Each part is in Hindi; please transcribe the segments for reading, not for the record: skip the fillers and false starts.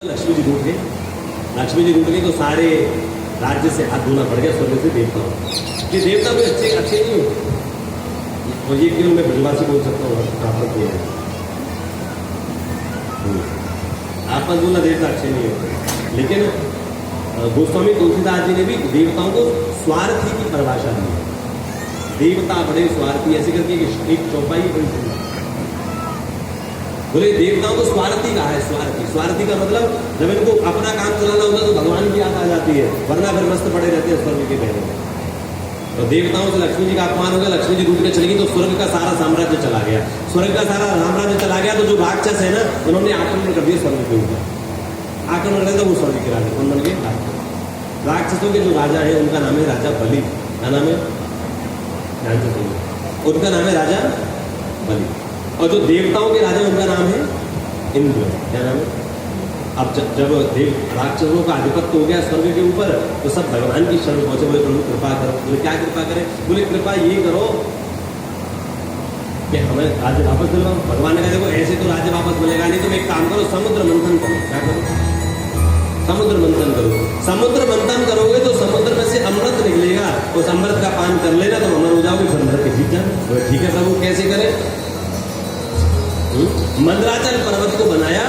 लक्ष्मी जी रूठ गए। लक्ष्मी जी रूठ गई तो सारे राज्य से हाथ धोना पड़ गया स्वर्ग से देवताओं। ये देवता भी अच्छे अच्छे नहीं हो। और ये क्यों मैं ब्रजवासी बोल सकता हूँ आपस में आपस बोलना देवता अच्छे नहीं होते। लेकिन गोस्वामी तुलसीदास जी ने भी देवताओं को स्वार्थी की परिभाषा दी है। देवता बड़े स्वार्थी ऐसे करके एक चौपाई बड़ी सुंदर बोले देवताओं को स्वार्थी कहा है। स्वार्थी स्वार्थी का मतलब जब इनको अपना काम चलाना होता तो भगवान की याद आ जाती है, वरना फिर मस्त पड़े रहते हैं स्वर्ग के पहले में। तो देवताओं से लक्ष्मी जी का अपमान हो गया, लक्ष्मी जी रूठ के चली गई तो स्वर्ग का सारा साम्राज्य चला गया। स्वर्ग का सारा साम्राज्य चला गया तो जो राक्षस है ना उन्होंने आक्रमण कर दिया स्वर्ग के ऊपर। आक्रमण कर दिया वो स्वर्ग के राजा कौन बन गए? राक्षसों के जो राजा है उनका नाम है राजा बलि। क्या नाम है? ध्यान से सुनिए, उनका नाम है राजा बलि। और जो देवताओं के राजा उनका नाम है इंद्र। क्या नाम है? अब जब देव राक्षसों का आधिपत्य हो गया स्वर्ग के ऊपर तो सब भगवान की शरण पहुंचे। बोले प्रभु कृपा करो। बोले क्या कृपा करें? बोले कृपा ये करो कि हमें राज्य वापस मिलवाओ। भगवान ने कहा देखो ऐसे तो राज्य वापस मिलेगा नहीं, तुम एक काम करो समुद्र मंथन करो। क्या करो? समुद्र मंथन करो। समुद्र मंथन करोगे तो समुद्र में से अमृत निकलेगा। उस अमृत का पान कर लेना तो अमर हो जाओगे, फिर मर के जीत जाना। बोले ठीक है प्रभु कैसे करें? मंदराचल पर्वत को बनाया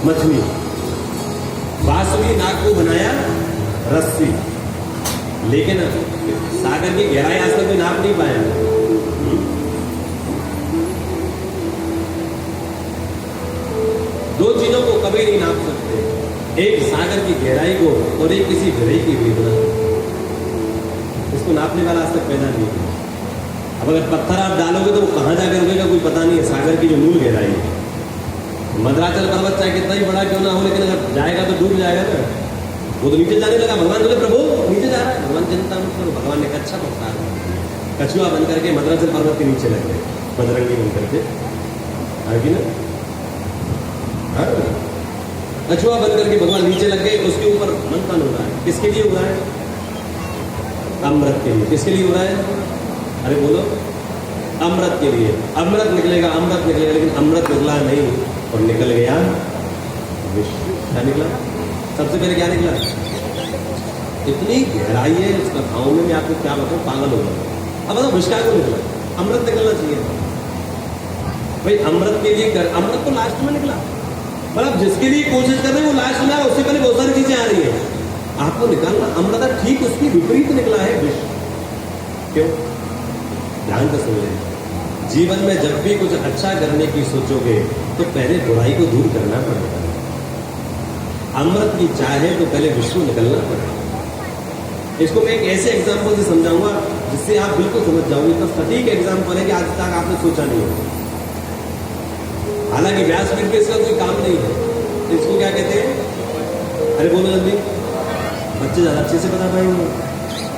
मछली, बांसुरी नाग को बनाया रस्सी। लेकिन सागर की गहराई आज तक कोई नाप नहीं पाया। दो चीजों को कभी नहीं नाप सकते, एक सागर की गहराई को और एक किसी घड़े की वेदना। इसको नापने वाला आज तक पैदा नहीं हुआ। अब अगर पत्थर आप डालोगे तो वो कहाँ जाकर रुकेगा कोई पता नहीं है। सागर की जो मूल गहराई है, मंदराचल पर्वत चाहे कितना ही बड़ा क्यों ना हो, लेकिन अगर जाएगा तो डूब जाएगा ना। वो तो नीचे जाने लगा। भगवान बोले प्रभु नीचे जा रहा है। भगवान चिंता मत करो। भगवान ने कच्छा पकड़ा, कछुआ बन करके मंदराचल पर्वत के नीचे लग गए, बजरंगी बन करके। आगे ना कछुआ बन करके भगवान नीचे लग गए। उसके ऊपर मंथन हो रहा है। किसके लिए हो रहा है? अमृत के लिए। किसके लिए हो रहा है? अरे बोलो, अमृत के लिए। अमृत निकलेगा, अमृत निकलेगा, लेकिन अमृत निकला नहीं और निकल गया विष। क्या निकला? सबसे पहले क्या निकला? इतनी गहराई है उसका भाव में, मैं आपको क्या बताऊं, पागल हो गया। अब बताओ विष को निकला? अमृत निकलना चाहिए भाई। अमृत के लिए कर, अमृत तो लास्ट में निकला। मतलब जिसके लिए कोशिश कर रहे हैं वो लास्ट में, उससे पहले बहुत सारी चीजें आ रही है। आपको निकालना अमृत, ठीक उसकी विपरीत निकला है विष। क्यों? ध्यान से सुन लें। जीवन में जब भी कुछ अच्छा करने की सोचोगे तो पहले बुराई को दूर करना पड़ेगा। अमृत की चाह है तो पहले विष को निकलना पड़ेगा। इसको मैं एक ऐसे एग्जाम्पल से समझाऊंगा जिससे आप बिल्कुल समझ जाओगे। तो सटीक एग्जाम्पल है कि आज तक आपने सोचा नहीं होगा। हालांकि व्यासपीठ पे इसका कोई काम नहीं है। इसको क्या कहते हैं? अरे बोलो जल्दी, बच्चे ज्यादा अच्छे से बता पाएंगे।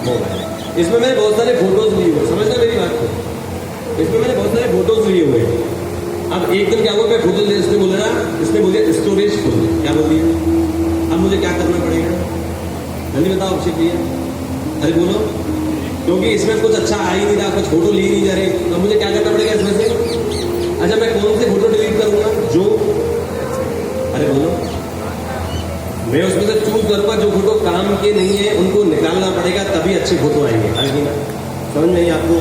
मोबाइल। इसमें मैंने बहुत सारे फोटोज लिए हुए, समझना मेरी बात को। इसमें मैंने बहुत सारे फोटोज लिए हुए। अब एक दिन क्या हुआ, मैं फोटो इसने बोला ना, इसने बोले स्टोरेज खोल दे। क्या बोल दिया? अब मुझे क्या करना पड़ेगा? जल्दी बताओ अभिषेक भैया। अरे बोलो, क्योंकि इसमें कुछ अच्छा आ ही नहीं रहा, कुछ फोटो ली नहीं जा रही, तो मुझे क्या करना पड़ेगा इसमें से? अच्छा मैं कौन से फोटो डिलीट करूंगा? जो, अरे बोलो, मैं उसमें से चूज करूंगा जो फोटो काम के नहीं है, उनको निकालना पड़ेगा, तभी अच्छे फोटो आएंगे। समझ नहीं आपको?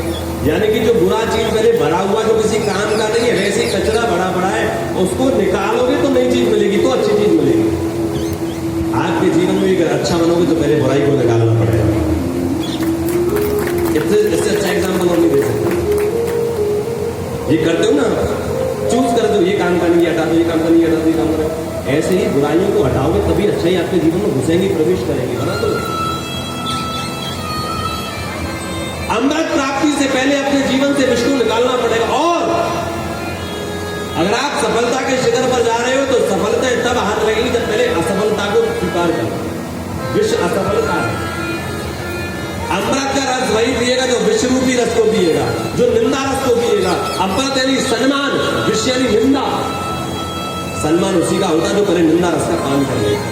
यानी कि जो बुरा चीज पहले भरा हुआ जो किसी काम का नहीं है, वैसे ही कचरा भरा पड़ा है, उसको निकालोगे तो नई चीज मिलेगी, तो अच्छी चीज मिलेगी। आपके जीवन में अगर अच्छा बनोगे तो पहले बुराई को निकालना पड़ेगा। इससे अच्छा एग्जाम्पल और नहीं दे सकते। ये करते हो ना, चूज करते हो, ये काम का नहीं हटा दो, ये काम का नहीं हटा दो, ये काम करो। ऐसे ही बुराइयों को हटाओगे तभी अच्छा ही आपके जीवन में घुसेंगी, प्रवेश करेंगे। बना तो अमृत प्राप्ति से पहले अपने जीवन से विष को निकालना पड़ेगा। और अगर आप सफलता के शिखर पर जा रहे हो तो सफलता तब हाथ लगेगी जब पहले असफलता को स्वीकार करो। विष असफलता है। अमृत का रस वही पिएगा जो विष रूपी रस को पिएगा, जो निंदा रस को पिएगा। अमृत यानी सम्मान, विष यानी निंदा। सम्मान उसी का होता है जो पहले निंदा रस का पान कर लेगा।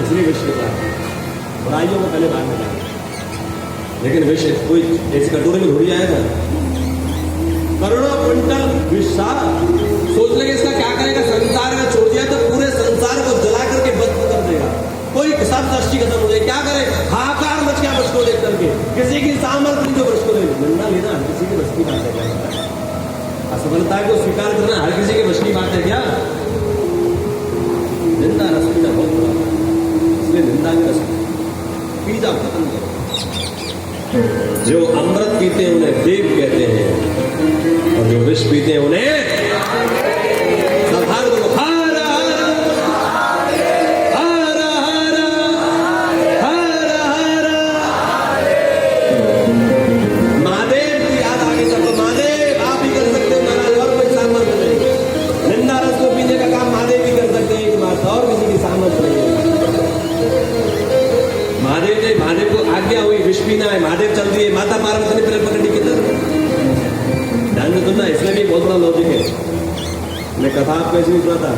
इसलिए विष निकला, बुराइयों को पहले बाहर निकाला। लेकिन विष कोई ऐसी कटोरे में थोड़ी आएगा। करोड़ों क्विंटल विष सारा सोच लगे इसका क्या करेगा, संसार का छोड़ दिया पीते हैं उन्हें देव कहते हैं, और जो विष पीते हैं उन्हें सब हार दो, हर हर हर हर हर हर। महादेव की याद आगे सबको, महादेव आप ही कर सकते हो महाराज, और कोई सामर्थ्य नहीं। निंदा रस को पीने का काम महादेव ही कर सकते हैं एकमात्र, और किसी की सामर्थ्य नहीं है। महादेव को आज्ञा हुई विष पीना है, महादेव चल दिए, माता पार्वती ने पहले पकड़ी किधर, ध्यान से सुनना, इसमें भी बहुत बड़ा लॉजिक है। मैं कथा आपको ऐसे नहीं सुना था,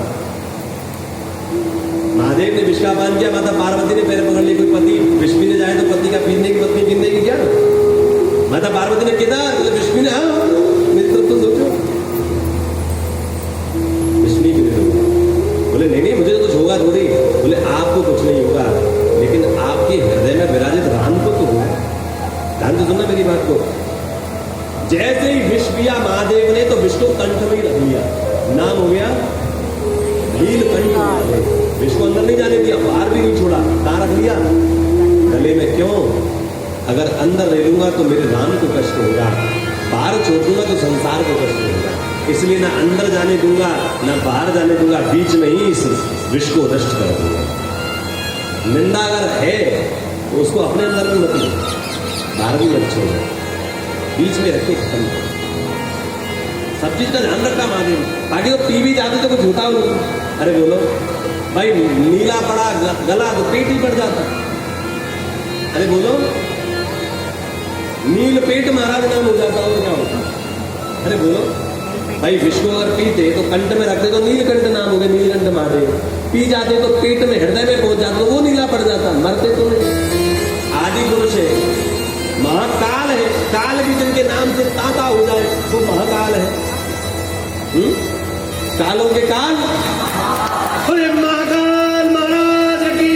महादेव ने विष का पान किया, माता पार्वती ने पैर पकड़ लिया। कोई पति विष पीने जाए तो पति का पीने की पत्नी पीने की क्या, माता पार्वती ने किधर विष पीने, मित्र तो सोचो विष नहीं पीने, बोले नहीं मुझे तो कुछ होगा थोड़ी, बोले आपको कुछ नहीं होगा, लेकिन आपके हृदय में विराजित राम को तो होगा। ध्यान से सुनना मेरी बात को। जैसे ही विष पिया महादेव ने तो विष को कंठ में ही रख लिया, नाम हो गया नीलकंठ। विष को अंदर नहीं जाने दिया, बाहर भी नहीं छोड़ा, कहां रख लिया, गले में। क्यों, अगर अंदर ले लूंगा तो मेरे राम को कष्ट होगा, बाहर छोड़ दूंगा तो संसार को कष्ट होगा, इसलिए ना अंदर जाने दूंगा ना बाहर जाने दूंगा, बीच में ही इस विष को नष्ट कर दूंगा। निंदा अगर है तो उसको अपने अंदर भी मत लो, बाहर भी मत छोड़ो, बीच में रखे, खत्म। सब चीज का ध्यान रखा महादेव। बाकी तो पी भी जाते तो कुछ होता हो नहीं। अरे बोलो भाई, नीला पड़ा गला तो पेट ही पड़ जाता। अरे बोलो, नील पेट महाराज नाम हो जाता और क्या होता। अरे बोलो भाई, विष को अगर पीते तो कंठ में रखते तो नीलकंठ नाम हो गया, नीलकंठ महादेव। पी जाते तो पेट में हृदय में पहुंच जाता तो वो नीला पड़ जाता, मरते तो नहीं। आदि पुरुष है, महाकाल है, काल भी जिनके नाम से ताता हो जाए वो महाकाल है। कालों के काल, अरे महाकाल महाराज की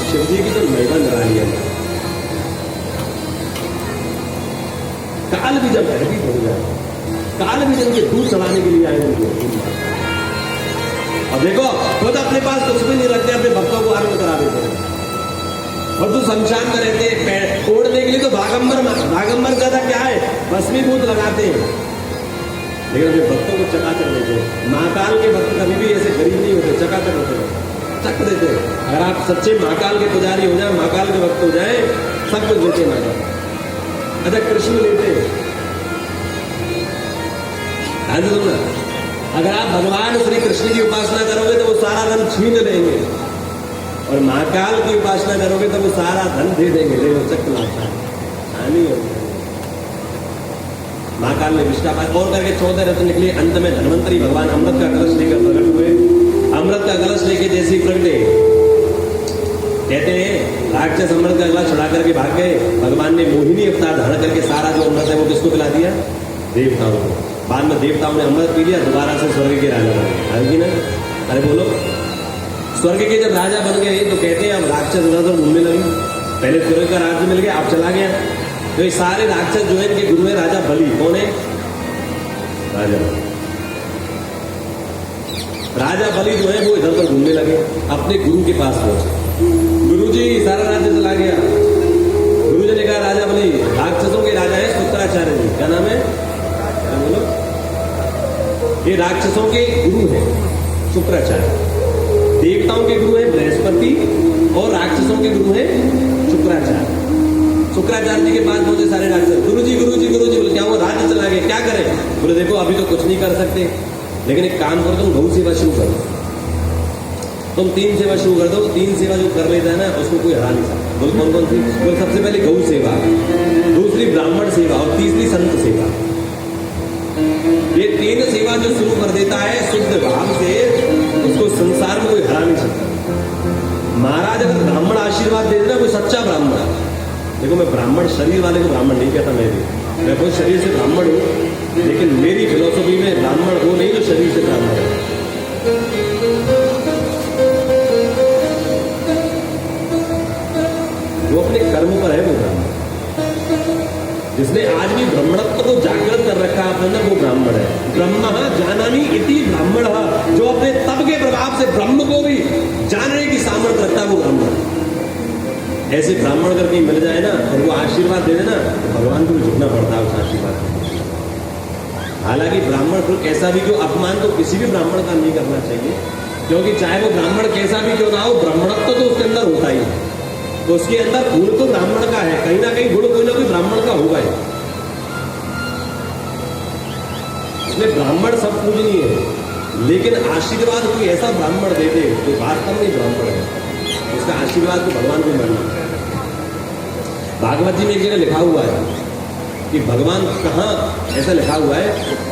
शिव जी की तो महिमा निराली है। काल भी जब भयभीत हो जाए, काल भी जिनके दूध चढ़ाने के लिए आए उनको, और देखो खुद अपने पास कुछ भी नहीं रखते, अपने भक्तों को आनंद करा देते हैं। और तो शमशान में रहते हैं, ओढ़ने के लिए तो भागंबर ज्यादा क्या है, भस्मीभूत लगाते हैं, लेकिन अपने भक्तों को चकाचक देते हैं। महाकाल के भक्त कभी भी ऐसे गरीब नहीं होते, चकाचक होते हैं, चक देते हैं। अगर आप सच्चे महाकाल के पुजारी हो जाए, महाकाल के भक्त हो जाए, सब कुछ देते हैं महाकाल। अच्छा कृष्ण लेते हैं, अगर आप भगवान श्री कृष्ण की उपासना करोगे तो वो सारा धन छीन लेंगे, और महाकाल की उपासना करोगे तो वो सारा धन दे देंगे। ले लो चक्कर लाता है, हानि होगी। महाकाल ने विष्टा पान और करके 14 रत्न निकले। अंत में धन्वंतरी भगवान अमृत का कलश लेकर प्रकट हुए। अमृत का कलश लेके जैसे प्रगटे, कहते हैं राक्षस अमृत का कलश चढ़ा करके भाग गए। भगवान ने मोहिनी अवतार धारण करके सारा जो अमृत है वो किसको पिला दिया, देवताओं को। बाद में देवताओं ने अमृत पी लिया, दोबारा से स्वर्ग के राजा बन गए ना। अरे बोलो, स्वर्ग के जब राजा बन गए तो कहते हैं अब राक्षस उधर घूमने लगे। पहले स्वर्ग का राज्य मिल गया, अब चला गया, तो ये सारे राक्षस जो है इनके गुरु है राजा बलि। कौन है, राजा राजा बलि जो है वो इधर उधर घूमने लगे, अपने गुरु के पास पहुंचे। गुरु जी सारा राज्य चला गया। गुरु जी ने कहा राजा बलि, राक्षसों के राजा है शुक्राचार्य जी, क्या नाम है, बोलो, ये राक्षसों के गुरु है शुक्राचार्य, देवताओं के गुरु है बृहस्पति और राक्षसों के गुरु है शुक्राचार्य। शुक्राचार्य जी के पास पहुंचे सारे राक्षस। गुरु जी बोले क्या वो राज्य चला गया, क्या करें। बोले देखो अभी तो कुछ नहीं कर सकते, लेकिन एक काम करो, तुम गौ सेवा शुरू करो। तुम 3 सेवा शुरू कर दो, 3 सेवा जो कर लेता है ना उसको कोई हरा नहीं सकता। बोले कौन कौन सी, बोले सबसे पहले गौ सेवा, दूसरी ब्राह्मण सेवा और तीसरी संत सेवा। ये 3 सेवा जो शुरू कर देता है शुद्ध भाव से, उसको संसार में कोई हरा नहीं सकता। महाराज अगर ब्राह्मण आशीर्वाद दे देना, कोई सच्चा ब्राह्मण, देखो मैं ब्राह्मण शरीर वाले को ब्राह्मण नहीं कहता, मैं कोई शरीर से ब्राह्मण हूं, लेकिन मेरी फिलोसफी में ब्राह्मण वो नहीं जो शरीर से ब्राह्मण है। जो अपने कर्म पर है वो ब्राह्मण, जिसने आज भी ब्राह्मणत्व को जागृत कर रखा है अपने अंदर, वो ब्राह्मण है। ब्रह्म जानानी इति ब्राह्मण, जो अपने तप के प्रभाव से ब्रह्म को भी जानने की सामर्थ्य रखता है वो ब्राह्मण। ऐसे ब्राह्मण अगर कहीं मिल जाए ना और वो आशीर्वाद दे देना तो भगवान को भी झुकना पड़ता है उस आशीर्वाद को। हालांकि ब्राह्मण को कैसा भी क्यों, अपमान तो किसी भी ब्राह्मण का नहीं करना चाहिए, क्योंकि चाहे वो ब्राह्मण कैसा भी क्यों ना हो, ब्राह्मणत्व तो उसके अंदर होता ही है। तो उसके अंदर गुण तो ब्राह्मण का है, कहीं ना कहीं गुण कोई ना कोई ब्राह्मण का होगा ही। इसलिए ब्राह्मण सब पूजनीय है, लेकिन आशीर्वाद कोई ऐसा ब्राह्मण दे दे जो वास्तव में ब्राह्मण है, उसका आशीर्वाद तो भगवान को मिलना। भागवत जी में एक जगह लिखा हुआ है कि भगवान कहाँ, ऐसा लिखा हुआ है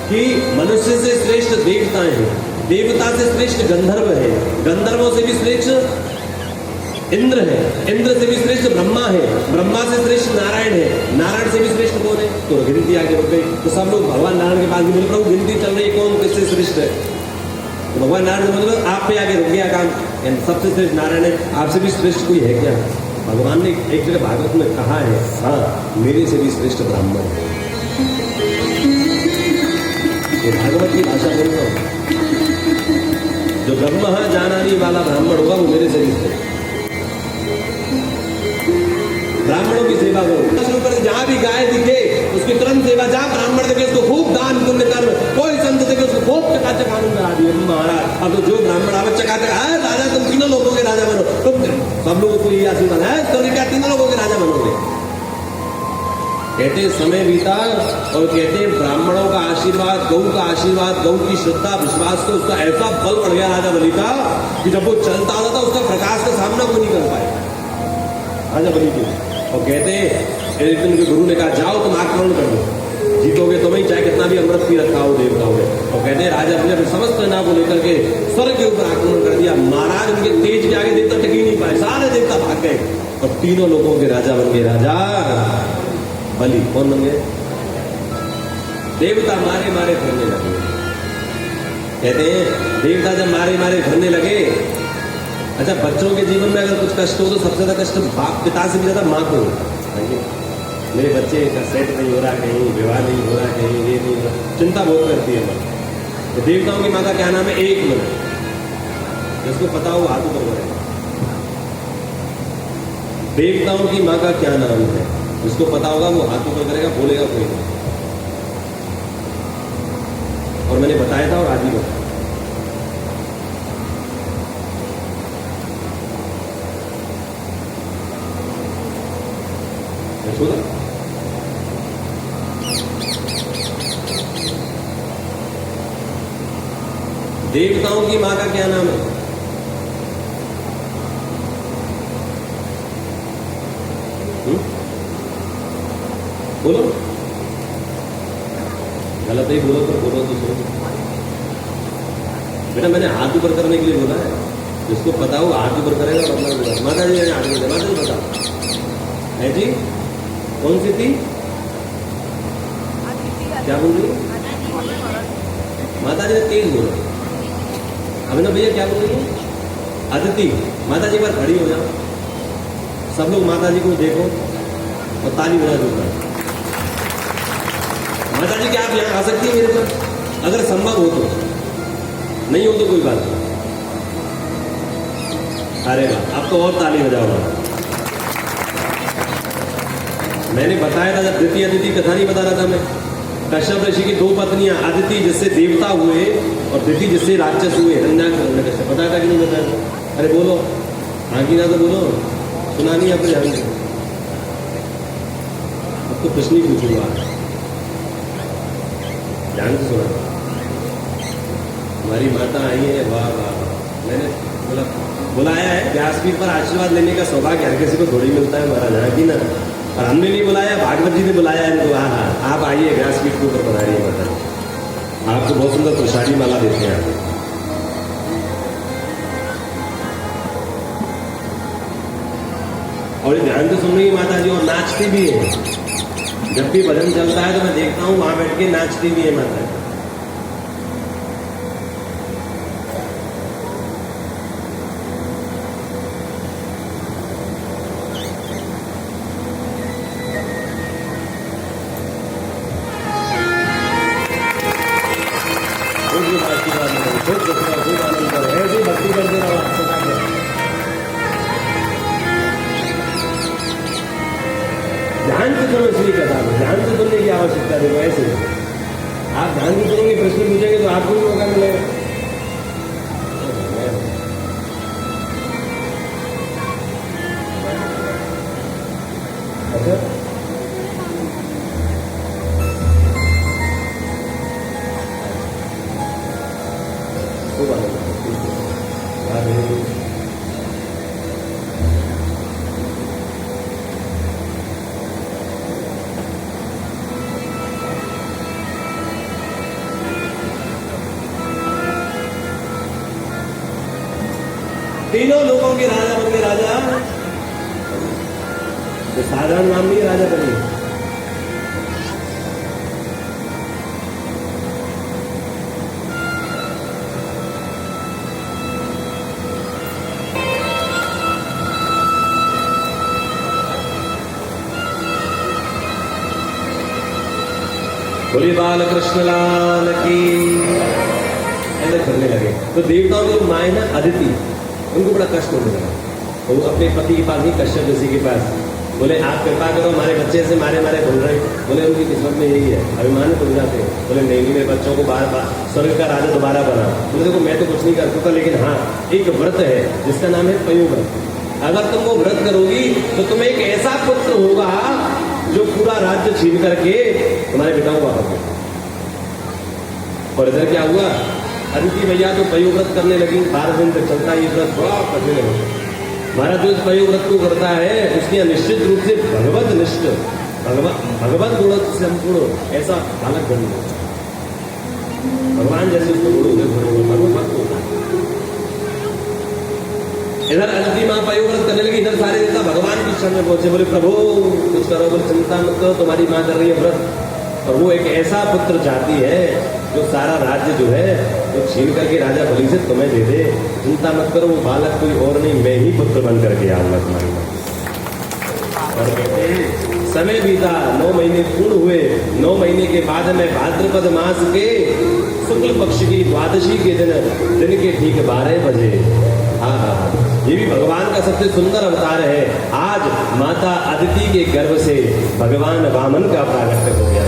कि मनुष्य से श्रेष्ठ देवताएं हैं, देवता से श्रेष्ठ गंधर्व है, गंधर्वों से भी श्रेष्ठ इंद्र है, इंद्र से भी श्रेष्ठ ब्रह्मा है, ब्रह्मा से श्रेष्ठ नारायण है, नारायण से भी श्रेष्ठ कौन है? तो गिनती आगे रुक गई। तो सब लोग भगवान नारायण के पास बोले प्रभु गिनती चल रही, कौन किससे श्रेष्ठ है? तो भगवान नारायण मतलब आप पे आगे रुक गया काम, सबसे श्रेष्ठ नारायण है, आपसे भी श्रेष्ठ कोई है क्या? भगवान ने एक जगह भागवत में कहा है, हाँ मेरे से भी श्रेष्ठ ब्राह्मण है। ये भागवत की भाषा बोल रहा हूं, जो ब्रह्म जानानी वाला ब्राह्मण होगा वो मेरे से भी श्रेष्ठ। ब्राह्मणों की सेवा करो, शुरू कर, जहां भी गाय दिखे उसकी तुरंत सेवा, जहां ब्राह्मण दिखे उसको खूब दान पुण्य कर, कोई संत दिखे उसको खूब चकाचक आनंद करा दिए महाराज। अब तो जो ब्राह्मण आवत चकाचक है, राजा तुम तीनों लोगों के राजा बनो, तुम सब लोगों को ये आशीर्वाद है, तो क्या तीनों लोगों के राजा बनोगे? कहते समय बीता और कहते ब्राह्मणों का आशीर्वाद, गौ का आशीर्वाद, गौ की श्रद्धा विश्वास को उसका ऐसा बल बढ़ गया राजा बलि का कि जब वो चलता था उसका प्रकाश का सामना कोई नहीं कर पाया राजा बलि को। और कहते एक दिन के गुरु ने कहा जाओ तुम आक्रमण कर दो, जीतोगे तुम्हें चाहे कितना भी अमृत पी रखा हो देवताओं ने। और कहते राजा अपने समस्त सेना को लेकर के स्वर्ग के ऊपर आक्रमण कर दिया। महाराज उनके तेज के आगे देवता टिक ही नहीं पाए, सारे देवता भाग गए और तीनों लोगों के राजा बन गए। राजा बलि कौन बन गए? देवता मारे मारे फिरने लगे। कहते हैं देवता जब मारे मारे फिरने लगे, अच्छा बच्चों के जीवन में अगर कुछ कष्ट हो तो सबसे ज्यादा कष्ट बाप पिता से भी ज्यादा माँ को होता है। मेरे बच्चे का सेट नहीं हो रहा, कहीं विवाह नहीं हो रहा, कहीं ये नहीं हो रहा, चिंता बहुत करती है माँ। तो देवताओं की माँ का क्या नाम है? एक मिनट, जिसको पता हो हाथ ऊपर करेगा। देवताओं की माँ का क्या नाम है? जिसको पता होगा वो हाथ ऊपर करेगा, बोलेगा कोई नहीं। और मैंने बताया था और आज ही बताया, यशोदा। देवताओं की मां का क्या नाम है? बोलो, गलत ही बोलो तो बोलो तो सुनो। बेटा मैंने हाथ ऊपर करने के लिए बोला है, जिसको पता हो हाथ ऊपर करेगा तो अपना बोला। माता जी हाथ ऊपर, माता जी बताओ है जी कौन सी थी? क्या बोल रही है माता जी ने? तेज बोलो। अभिनव भैया क्या बोल रही है? अदिति। माता जी पर खड़ी हो जाओ, सब लोग माता जी को देखो और ताली बजा दो। माता जी क्या आप यहाँ आ सकती है मेरे पास? अगर संभव हो तो, नहीं हो तो कोई बात नहीं। अरे वाह, अब तो और ताली बजाओ। मैंने बताया था जब द्वितीय अदिति कथा नहीं बता रहा था मैं, कश्यप ऋषि की दो पत्नियां, अदिति जिससे देवता हुए और दिति जिससे राक्षस हुए, हिरण्याक्ष। बताया था कि नहीं बताया? अरे बोलो, आगे ना तो बोलो, सुना नहीं आपने? ध्यान दो, अब तो कुछ नहीं पूछूंगा, ध्यान से सुना। हमारी माता आई है, वाह वाह। मैंने बोला बुलाया है व्यासपीठ पर आशीर्वाद लेने का सौभाग्य हर किसी को थोड़ी मिलता है महाराज, हाँ की ना। और हमने नहीं बुलाया, भागवत जी ने बुलाया इनको। हाँ हाँ, आप आइए व्यासपीठ के ऊपर पधारिए माता जी, आपको बहुत सुंदर प्रसादी माला देते हैं आप। और ध्यान से सुन रही है माता जी, और नाचती भी है। जब भी भजन चलता है तो मैं देखता हूँ वहां बैठ के नाचती भी है माता जी। आशीर्वाद, ऐसे भक्ति करते रहो, आपको। हूँ इसलिए कथा में ध्यान से सुनने की आवश्यकता देखो ऐसे आप ध्यान से सुनेंगे प्रश्न पूछेंगे तो आपको भी मौका मिलेगा। अच्छा तीनों लोगों के राजा बन के राजा तो साधारण नाम नहीं राजा बनिए। बोलिए बाल कृष्ण लाल की। ऐसे करने लगे तो देवताओं की माए ना अदिति उनको बड़ा कष्ट होने लगा। वो अपने पति के पास नहीं कश्यप ऋषि के पास बोले आप कृपा करो हमारे बच्चे से मारे मारे बोल रहे। बोले उनकी किस्मत में यही है अभिमानित हो जाते हैं। बोले नहीं मेरे बच्चों को बार बार स्वर्ग का राजा दोबारा बना। बोले देखो मैं तो कुछ नहीं कर सकता लेकिन हाँ एक व्रत है जिसका नाम है पयु व्रत। अगर तुम वो व्रत करोगी तो तुम्हें एक ऐसा पुत्र होगा जो पूरा राज्य छीन करके तुम्हारे पिताओं को वापस देगा। और इधर क्या हुआ अदिति मैया तो पयु व्रत करने लगी। 12 दिन तक चलता ये व्रत बड़ा कठिन है। महाराज जो इस पयु व्रत को करता है उसकी निश्चित रूप से भगवत निष्ठ भगवत गुण से संपूर्ण ऐसा बालक बन जाता है। भगवान जैसे उसको भगवत होता है। इधर अदिति माँ पयु व्रत करने लगी इधर सारे देवता भगवान की शरण में पहुंचे। बोले प्रभु कुछ करो। बोले चिंता मत करो तुम्हारी माँ कर रही है व्रत और वो एक ऐसा पुत्र चाहती है जो सारा राज्य जो है वो छीन करके राजा बलि से तुम्हें दे दे। चिंता मत करो वो बालक कोई और नहीं मैं ही पुत्र बन करके आऊंगा तुम्हारे पास। और कहते समय बीता 9 महीने पूर्ण हुए। 9 महीने के बाद में भाद्रपद मास के शुक्ल पक्ष की द्वादशी के दिन के ठीक 12 बजे हाँ ये भी भगवान का सबसे सुंदर अवतार है। आज माता अदिति के गर्भ से भगवान वामन का प्रागट्य हो गया।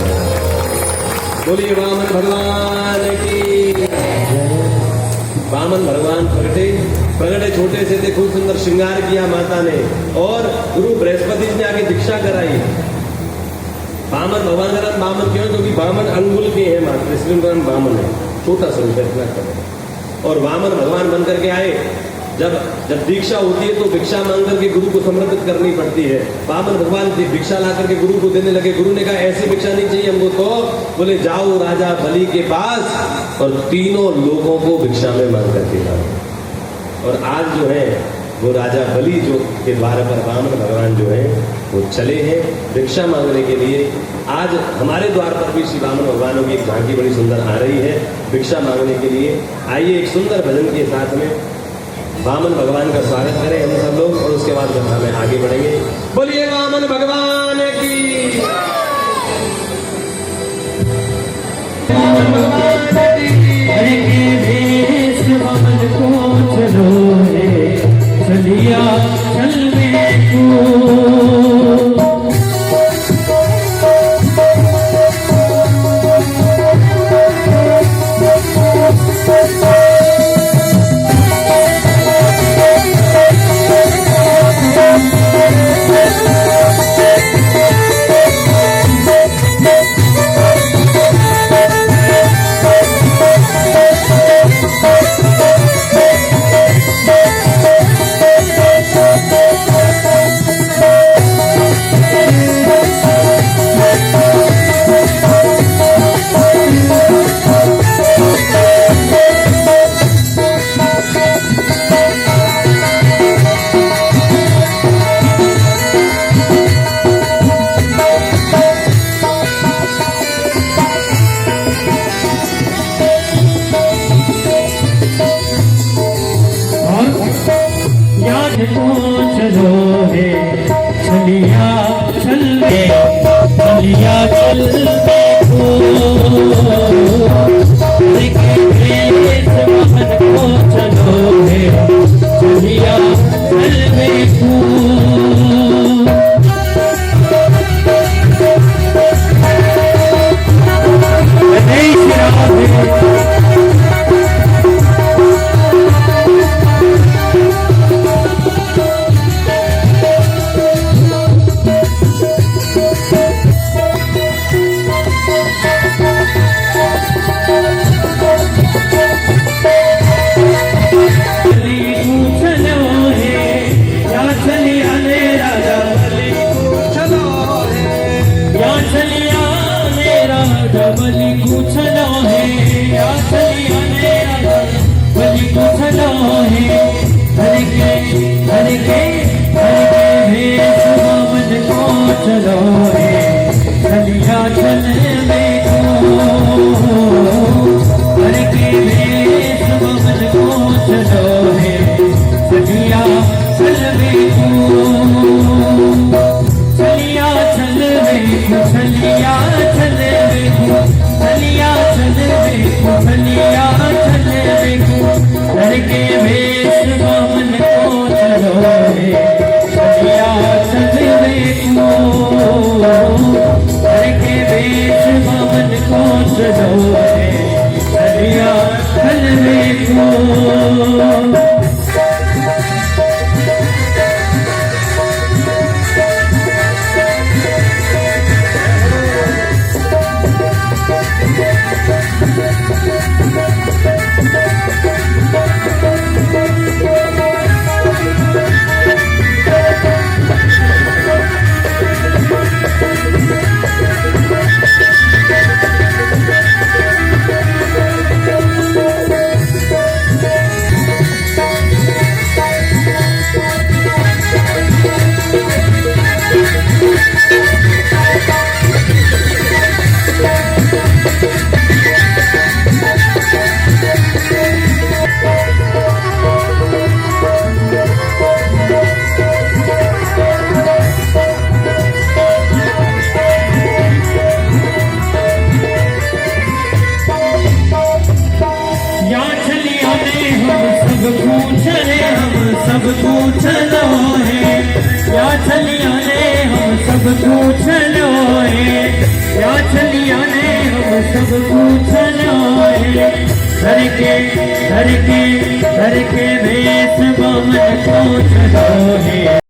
बोलिए वामन भगवान की। वामन भगवान प्रगटे छोटे से थे खूब सुंदर श्रृंगार किया माता ने और गुरु बृहस्पति ने आगे दीक्षा कराई। वामन भगवान का नाम वामन क्यों क्योंकि वामन अंगुल के हैं मात्र इसलिए उनका नाम वामन है। छोटा स्वरूप है और वामन भगवान बन करके आए। जब दीक्षा होती है तो भिक्षा मांग करके गुरु को समर्पित करनी पड़ती है। वामन भगवान भिक्षा ला करके गुरु को देने लगे। गुरु ने कहा ऐसी भिक्षा नहीं चाहिए हमको तो बोले जाओ राजा बलि के पास और तीनों लोगों को भिक्षा में मांग करके लाओ। और आज जो है वो राजा बलि जो के द्वार पर वामन भगवान जो है वो चले हैं भिक्षा मांगने के लिए। आज हमारे द्वार पर भी श्री वामन भगवानों की एक झांकी बड़ी सुंदर आ रही है भिक्षा मांगने के लिए। आइए एक सुंदर भजन के साथ में वामन भगवान का स्वागत करें हम सब लोग और उसके बाद कथा में आगे बढ़ेंगे। बोलिए वामन भगवान की। वामन भगवान की। हरि के भेष वामन को चलो रे चलिया चल में को। चलो रे चलिया चलवे को हर के भेष बमन को चलो रे चलिया चलवे को चलिया चलवे को चलिया चलवे को चलिया चलवे को चलिया चलवे को हर के भेष बमन को चलो रे चलिया चलवे को हर के भेष बमन को चलो रे चलिया चलवे को सब कुछ लो है या चलिया ने हम सब कुछ लो है या चलिया ने हम सब कुछ लो है घर के भेष बमन को चलो है।